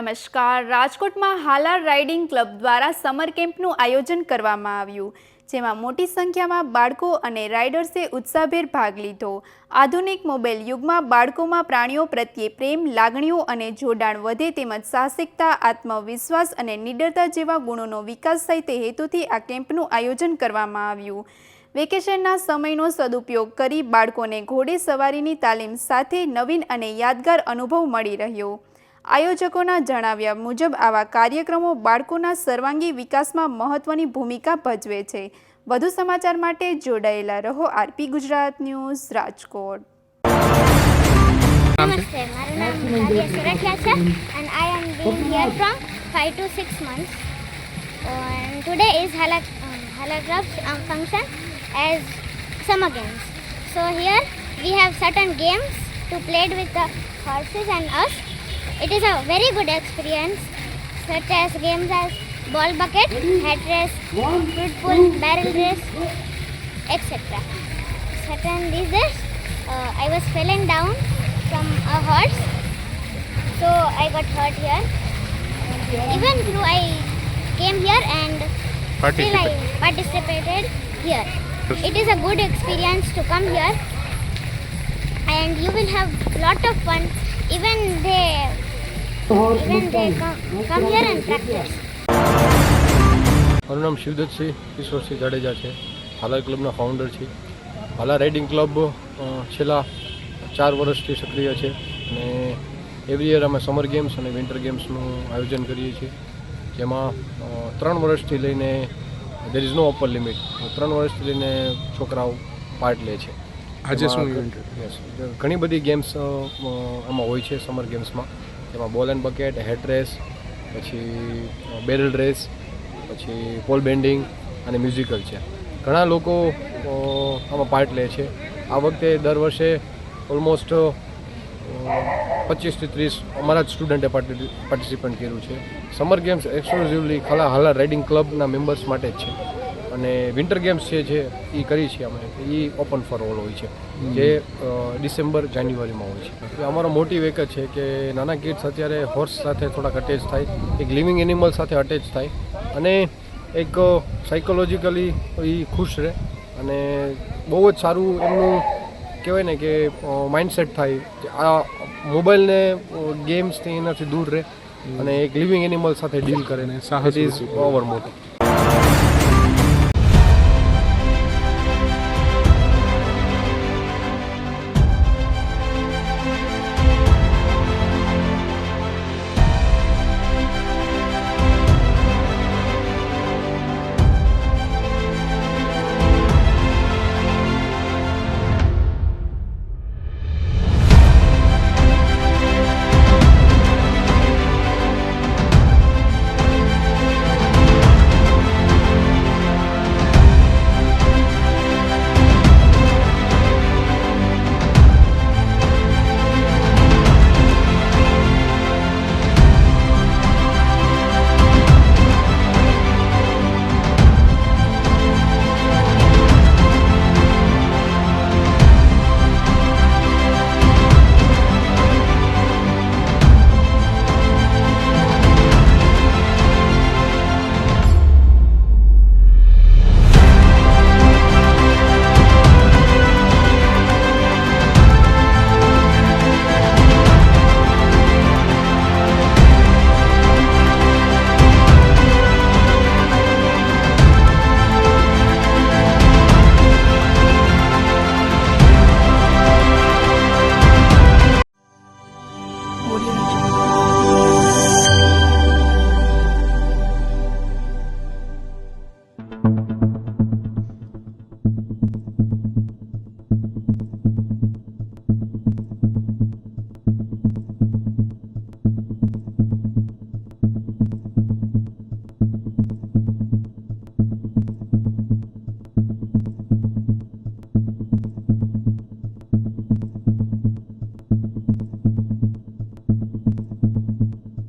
નમસ્કાર. રાજકોટમાં Halar riding club દ્વારા સમર કેમ્પનું આયોજન કરવામાં આવ્યું, જેમાં મોટી સંખ્યામાં બાળકો અને રાઇડર્સે ઉત્સાહભેર ભાગ લીધો. આધુનિક મોબાઈલ યુગમાં બાળકોમાં પ્રાણીઓ પ્રત્યે પ્રેમ, લાગણીઓ અને જોડાણ વધે તેમજ સાહસિકતા, આત્મવિશ્વાસ અને નિડરતા જેવા ગુણોનો વિકાસ થાય તે હેતુથી આ કેમ્પનું આયોજન કરવામાં આવ્યું. વેકેશનના સમયનો સદુપયોગ કરી બાળકોને ઘોડે સવારીની તાલીમ સાથે નવીન અને યાદગાર અનુભવ મળી રહ્યો. આયોજકોના જણાવ્યા મુજબ આવા કાર્યક્રમો બાળકોના સર્વાંગી વિકાસમાં મહત્વની ભૂમિકા ભજવે છે. વધુ સમાચાર માટે જોડાયેલા રહો આરપી ગુજરાત ન્યૂઝ, રાજકોટ. નમસ્તે, મારું નામ કાવ્ય સુરઠિયા છે and I am being here from 5 to 6 months. And today is Halar Club's function as summer games. So here we have certain games to play with the horses and us. It is a very good experience, such as games as ball bucket, hat race, fruit pull, barrel race, etc. Certain these days, I was falling down from a horse, so I got hurt here. Even though I came here and still I participated here. It is a good experience to come here, and you will have lot of fun. Even they come here and practice. મારું નામ શિવદત્તસિંહ કિશોરસિંહ જાડેજા છે. Halar ક્લબના founder છે. Halar riding club છેલ્લા 4 વર્ષથી સક્રિય છે અને every year અમે સમર ગેમ્સ અને વિન્ટર ગેમ્સનું આયોજન કરીએ છીએ, જેમાં 3 વર્ષથી લઈને there is no upper limit, 3 વર્ષથી લઈને છોકરાઓ પાર્ટ લે છે. આજે શું યસ, ઘણી બધી ગેમ્સ આમાં હોય છે સમર ગેમ્સમાં, જેમાં બોલ એન્ડ બકેટ, હેટ રેસ, પછી બેરલ રેસ, પછી પોલ બેન્ડિંગ અને મ્યુઝિકલ છે. ઘણા લોકો આમાં પાર્ટ લે છે. આ વખતે દર વર્ષે ઓલમોસ્ટ 25 થી 30 અમારા જ સ્ટુડન્ટે પાર્ટિસિપેટ કર્યું છે. સમર ગેમ્સ એક્સક્લુઝિવલી ખાલી હાલાર રાઇડિંગ ક્લબના મેમ્બર્સ માટે જ છે, અને વિન્ટર ગેમ્સ છે એ કરી છે અમે, એ ઓપન ફોર ઓલ હોય છે, જે ડિસેમ્બર જાન્યુઆરીમાં હોય છે. અમારો મોટિવ એક જ છે કે નાના કિડ્સ અત્યારે હોર્સ સાથે થોડાક અટેચ થાય, એક લિવિંગ એનિમલ સાથે અટેચ થાય, અને એક સાયકોલોજીકલી એ ખુશ રહે, અને બહુ જ સારું એમનું કહેવાય ને કે માઇન્ડસેટ થાય, આ મોબાઈલને ગેમ્સથી એનાથી દૂર રહે અને એક લિવિંગ એનિમલ સાથે ડીલ કરે ને સાહસ ઇઝ ઓવર મોટિવ. Audio